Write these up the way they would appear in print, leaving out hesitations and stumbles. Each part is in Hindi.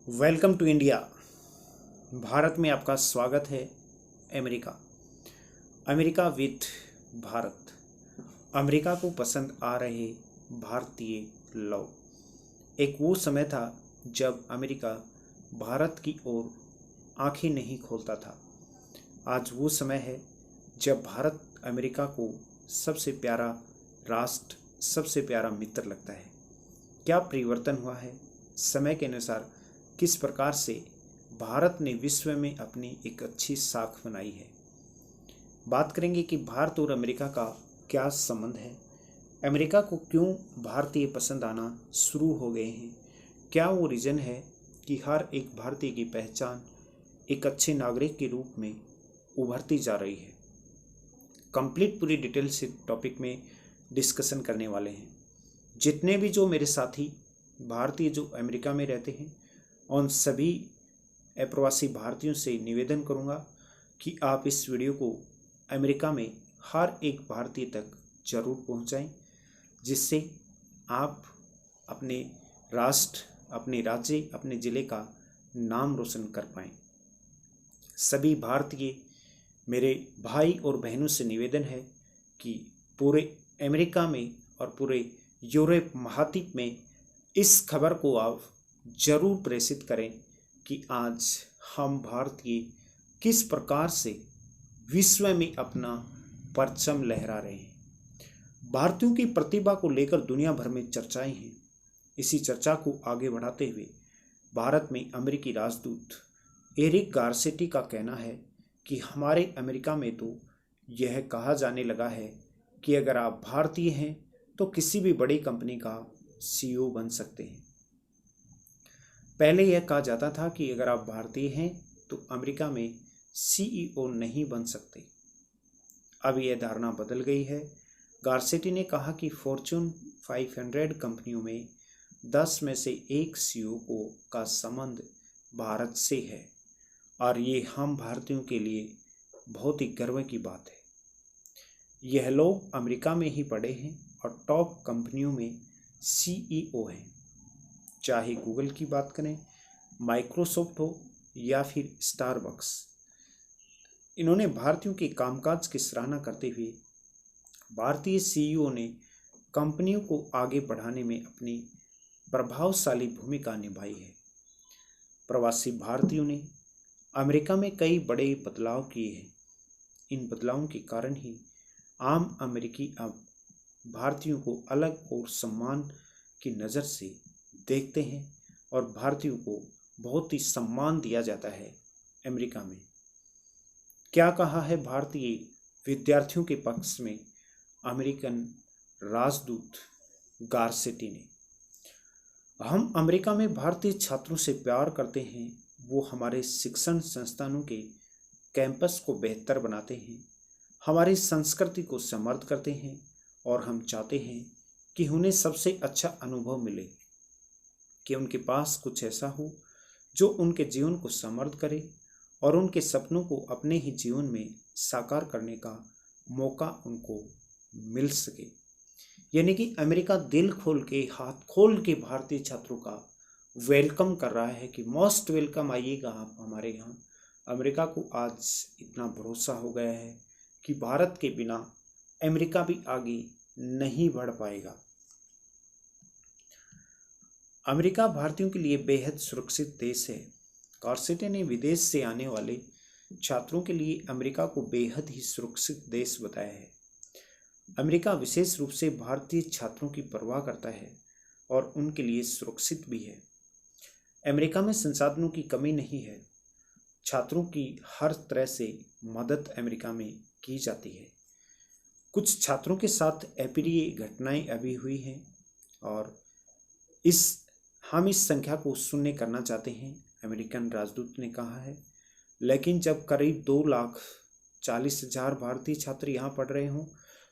Welcome to India. भारत में आपका स्वागत है। America America with Bharat. America को पसंद आ रहे भारतीय लोग। एक वो समय था जब अमेरिका भारत की ओर आंखें नहीं खोलता था। आज वो समय है जब भारत अमेरिका को सबसे प्यारा राष्ट्र, सबसे प्यारा मित्र लगता है। क्या परिवर्तन हुआ है समय के अनुसार? किस प्रकार से भारत ने विश्व में अपनी एक अच्छी साख बनाई है। बात करेंगे कि भारत और अमेरिका का क्या संबंध है। अमेरिका को क्यों भारतीय पसंद आना शुरू हो गए हैं। क्या वो रीज़न है कि हर एक भारतीय की पहचान एक अच्छे नागरिक के रूप में उभरती जा रही है। कंप्लीट पूरी डिटेल से टॉपिक में डिस्कशन करने वाले हैं। जितने भी जो मेरे साथी भारतीय जो अमेरिका में रहते हैं, उन सभी अप्रवासी भारतीयों से निवेदन करूंगा कि आप इस वीडियो को अमेरिका में हर एक भारतीय तक जरूर पहुंचाएं, जिससे आप अपने राष्ट्र, अपने राज्य, अपने ज़िले का नाम रोशन कर पाएं। सभी भारतीय मेरे भाई और बहनों से निवेदन है कि पूरे अमेरिका में और पूरे यूरोप महाद्वीप में इस खबर को आप जरूर प्रेषित करें कि आज हम भारतीय किस प्रकार से विश्व में अपना परचम लहरा रहे हैं। भारतीयों की प्रतिभा को लेकर दुनिया भर में चर्चाएं हैं। इसी चर्चा को आगे बढ़ाते हुए भारत में अमेरिकी राजदूत एरिक गारसेटी का कहना है कि हमारे अमेरिका में तो यह कहा जाने लगा है कि अगर आप भारतीय हैं तो किसी भी बड़ी कंपनी का सीईओ बन सकते हैं। पहले यह कहा जाता था कि अगर आप भारतीय हैं तो अमेरिका में सीईओ नहीं बन सकते। अब यह धारणा बदल गई है। गारसेटी ने कहा कि फॉर्च्यून 500 कंपनियों में 10 में से एक सीईओ का संबंध भारत से है और ये हम भारतीयों के लिए बहुत ही गर्व की बात है। यह लोग अमेरिका में ही पढ़े हैं और टॉप कंपनियों में सीईओ हैं। चाहे गूगल की बात करें, माइक्रोसॉफ्ट हो या फिर स्टारबक्स। इन्होंने भारतीयों के कामकाज की सराहना करते हुए भारतीय सीईओ ने कंपनियों को आगे बढ़ाने में अपनी प्रभावशाली भूमिका निभाई है। प्रवासी भारतीयों ने अमेरिका में कई बड़े बदलाव किए हैं। इन बदलावों के कारण ही आम अमेरिकी अब भारतीयों को अलग और सम्मान की नज़र से देखते हैं और भारतीयों को बहुत ही सम्मान दिया जाता है अमेरिका में। क्या कहा है भारतीय विद्यार्थियों के पक्ष में अमेरिकन राजदूत गारसेटी ने? हम अमेरिका में भारतीय छात्रों से प्यार करते हैं। वो हमारे शिक्षण संस्थानों के कैंपस को बेहतर बनाते हैं, हमारी संस्कृति को समृद्ध करते हैं और हम चाहते हैं कि उन्हें सबसे अच्छा अनुभव मिले, कि उनके पास कुछ ऐसा हो जो उनके जीवन को समृद्ध करे और उनके सपनों को अपने ही जीवन में साकार करने का मौका उनको मिल सके। यानी कि अमेरिका दिल खोल के, हाथ खोल के भारतीय छात्रों का वेलकम कर रहा है कि मोस्ट वेलकम, आइएगा आप हमारे यहाँ। अमेरिका को आज इतना भरोसा हो गया है कि भारत के बिना अमेरिका भी आगे नहीं बढ़ पाएगा। अमेरिका भारतीयों के लिए बेहद सुरक्षित देश है। गारसेटी ने विदेश से आने वाले छात्रों के लिए अमेरिका को बेहद ही सुरक्षित देश बताया है। अमेरिका विशेष रूप से भारतीय छात्रों की परवाह करता है और उनके लिए सुरक्षित भी है। अमेरिका में संसाधनों की कमी नहीं है। छात्रों की हर तरह से मदद अमेरिका में की जाती है। कुछ छात्रों के साथ अप्रिय घटनाएं अभी हुई हैं और हम इस संख्या को शून्य करना चाहते हैं, अमेरिकन राजदूत ने कहा है। लेकिन जब करीब 2,40,000 भारतीय छात्र यहाँ पढ़ रहे हों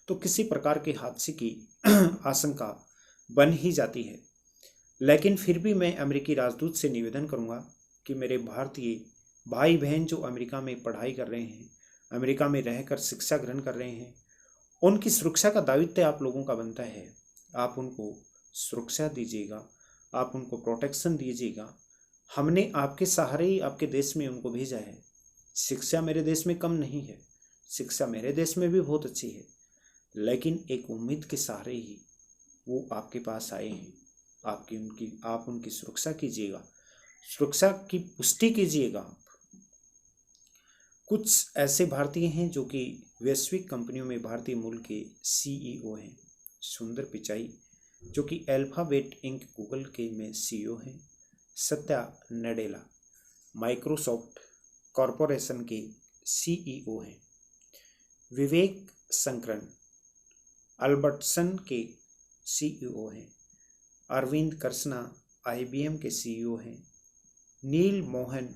तो किसी प्रकार के हादसे की आशंका बन ही जाती है। लेकिन फिर भी मैं अमेरिकी राजदूत से निवेदन करूँगा कि मेरे भारतीय भाई बहन जो अमेरिका में पढ़ाई कर रहे हैं, अमेरिका में रहकर शिक्षा ग्रहण कर रहे हैं, उनकी सुरक्षा का दायित्व आप लोगों का बनता है। आप उनको सुरक्षा दीजिएगा, आप उनको प्रोटेक्शन दीजिएगा, हमने आपके सहारे ही आपके देश में उनको भेजा है। शिक्षा मेरे देश में कम नहीं है, शिक्षा मेरे देश में भी बहुत अच्छी है, लेकिन एक उम्मीद के सहारे ही वो आपके पास आए हैं। आप उनकी सुरक्षा कीजिएगा, सुरक्षा की पुष्टि कीजिएगा। आप कुछ ऐसे भारतीय हैं जो कि वैश्विक कंपनियों में भारतीय मूल के सीईओ हैं। सुंदर पिचाई जो कि अल्फाबेट इंक गूगल के में सीईओ हैं। सत्या नडेला माइक्रोसॉफ्ट कॉरपोरेशन के सीईओ हैं। विवेक संकरन अल्बर्टसन के सीईओ हैं। अरविंद कृष्णा आईबीएम के सीईओ हैं। नील मोहन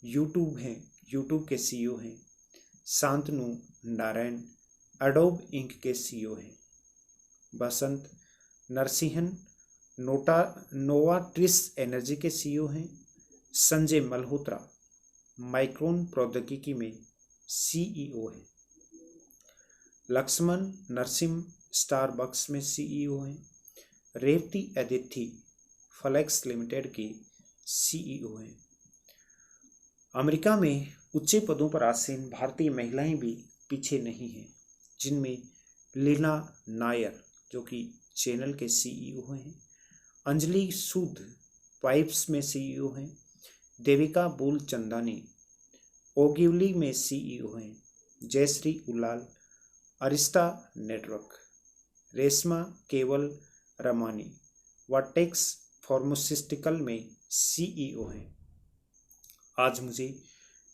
यूट्यूब के सीईओ हैं। शांतनु नारायण एडोब इंक के सीईओ हैं। बसंत नरसिंहन नोवाट्रिस एनर्जी के सीईओ हैं। संजय मल्होत्रा माइक्रोन प्रौद्योगिकी में सीईओ हैं। लक्ष्मण नरसिम्हा स्टारबक्स में सीईओ हैं। रेवती अदिति फ्लेक्स लिमिटेड की सीईओ हैं। अमेरिका में उच्च पदों पर आसीन भारतीय महिलाएं भी पीछे नहीं हैं, जिनमें लीना नायर जो कि चैनल के सीईओ हैं। अंजलि सूद पाइप्स में सीईओ हैं। देविका बुलचंदानी ओगिवली में सीईओ हैं। Jayshree Ullal Arista network. Reshma Kewalramani Vertex pharmaceutical में सीईओ हैं। आज मुझे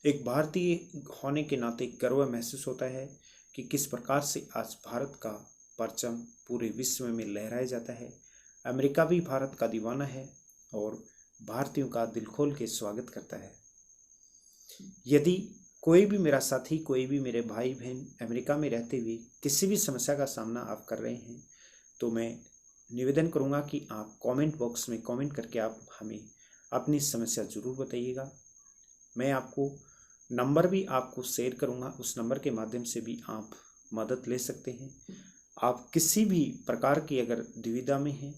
एक भारतीय होने के नाते गर्व महसूस होता है कि किस प्रकार से आज भारत का परचम पूरे विश्व में लहराया जाता है। अमेरिका भी भारत का दीवाना है और भारतीयों का दिल खोल के स्वागत करता है। यदि कोई भी मेरा साथी, कोई भी मेरे भाई बहन अमेरिका में रहते हुए किसी भी समस्या का सामना आप कर रहे हैं, तो मैं निवेदन करूंगा कि आप कमेंट बॉक्स में कमेंट करके आप हमें अपनी समस्या ज़रूर बताइएगा। मैं आपको नंबर भी आपको शेयर करूंगा, उस नंबर के माध्यम से भी आप मदद ले सकते हैं। आप किसी भी प्रकार की अगर दुविधा में हैं,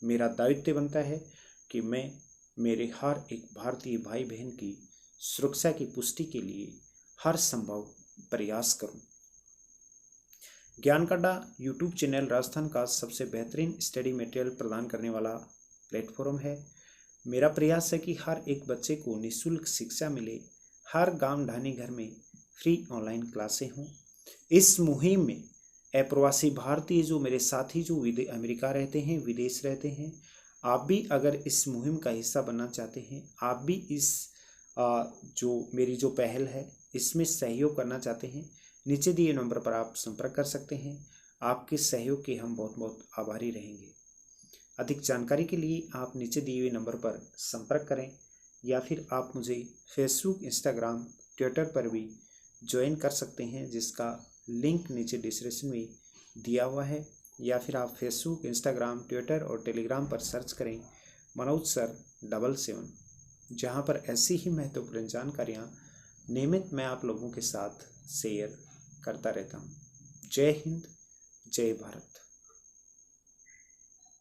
मेरा दायित्व बनता है कि मैं मेरे हर एक भारतीय भाई बहन की सुरक्षा की पुष्टि के लिए हर संभव प्रयास करूं। ज्ञान अड्डा यूट्यूब चैनल राजस्थान का सबसे बेहतरीन स्टडी मटेरियल प्रदान करने वाला प्लेटफॉर्म है। मेरा प्रयास है कि हर एक बच्चे को निःशुल्क शिक्षा मिले, हर गांव ढाणी घर में फ्री ऑनलाइन क्लासें हों। इस मुहिम में अप्रवासी भारतीय जो मेरे साथी जो अमेरिका रहते हैं, विदेश रहते हैं, आप भी अगर इस मुहिम का हिस्सा बनना चाहते हैं, आप भी इस जो मेरी जो पहल है इसमें सहयोग करना चाहते हैं, नीचे दिए नंबर पर आप संपर्क कर सकते हैं। आपके सहयोग के हम बहुत बहुत आभारी रहेंगे। अधिक जानकारी के लिए आप नीचे दिए हुए नंबर पर संपर्क करें या फिर आप मुझे फेसबुक, इंस्टाग्राम, ट्विटर पर भी ज्वाइन कर सकते हैं, जिसका लिंक नीचे डिस्क्रिप्शन में दिया हुआ है। या फिर आप फेसबुक, इंस्टाग्राम, ट्विटर और टेलीग्राम पर सर्च करें मनोज सर 77, जहां पर ऐसी ही महत्वपूर्ण जानकारियां नियमित मैं आप लोगों के साथ शेयर करता रहता हूं। जय हिंद, जय भारत।